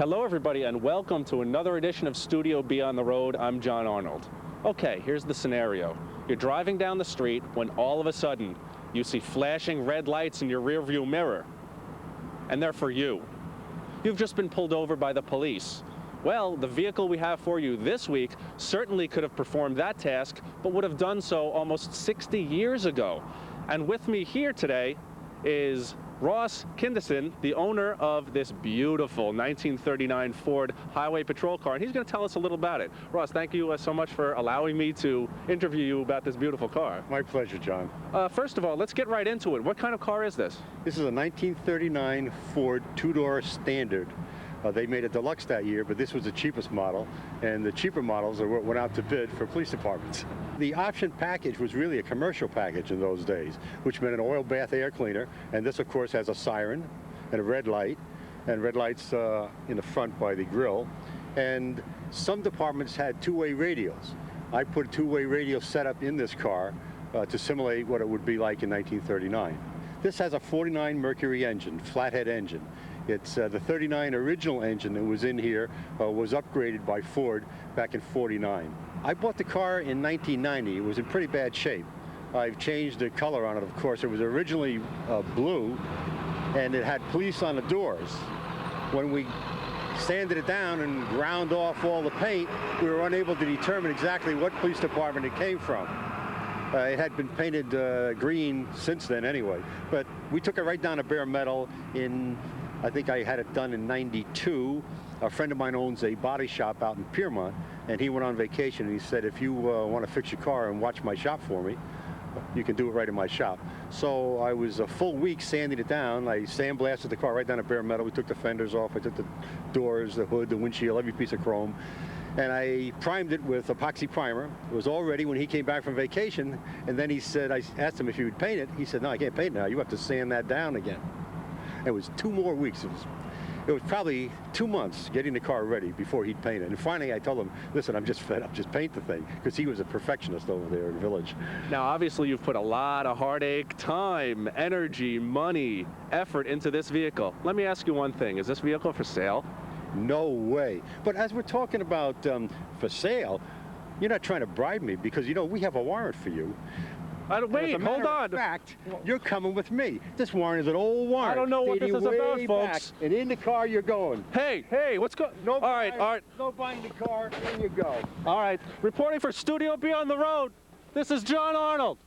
Hello everybody and welcome to another edition of Studio B on the Road. I'm John Arnold. Okay, here's the scenario. You're driving down the street when all of a sudden you see flashing red lights in your rearview mirror. And they're for you. You've just been pulled over by the police. Well, the vehicle we have for you this week certainly could have performed that task, but would have done so almost 60 years ago. And with me here today is Ross Kindestin, the owner of this beautiful 1939 Ford Highway Patrol car, and he's going to tell us a little about it. Ross, thank you so much for allowing me to interview you about this beautiful car. My pleasure, John. First of all, let's get right into it. What kind of car is this? This is a 1939 Ford two-door Standard. They made a deluxe that year, but this was the cheapest model, and the cheaper models are what went out to bid for police departments. The option package was really a commercial package in those days, which meant an oil bath air cleaner, and this, of course, has a siren and a red light, and red lights in the front by the grill. And some departments had two-way radios. I put a two-way radio setup in this car to simulate what it would be like in 1939. This has a 49 Mercury engine, flathead engine. It's the 39 original engine that was in here was upgraded by Ford back in '49. I bought the car in 1990. It was in pretty bad shape. I've changed the color on it, of course. It was originally blue, and it had police on the doors. When we sanded it down and ground off all the paint, we were unable to determine exactly what police department it came from. It had been painted green since then anyway, but we took it right down to bare metal in, I think I had it done in '92. A friend of mine owns a body shop out in Piermont, and he went on vacation, and he said, if you want to fix your car and watch my shop for me, you can do it right in my shop. So I was a full week sanding it down. I sandblasted the car right down to bare metal. We took the fenders off. I took the doors, the hood, the windshield, every piece of chrome. And I primed it with epoxy primer. It was all ready when he came back from vacation. And then he said, I asked him if he would paint it. He said, no, I can't paint it now. You have to sand that down again. It was 2 more weeks. It was probably 2 months getting the car ready before he'd paint it. And finally I told him, listen, I'm just fed up, just paint the thing, because he was a perfectionist over there in the village. Now, obviously, you've put a lot of heartache, time, energy, money, effort into this vehicle. Let me ask you one thing. Is this vehicle for sale? No way. But as we're talking about for sale, you're not trying to bribe me, because, you know, we have a warrant for you. Wait, hold on. In fact, you're coming with me. This warrant is an old warrant. I don't know what this is about, folks. And in the car you're going. Hey, what's going on? All right. No buying the car, in you go. All right, reporting for Studio B on the Road, this is John Arnold.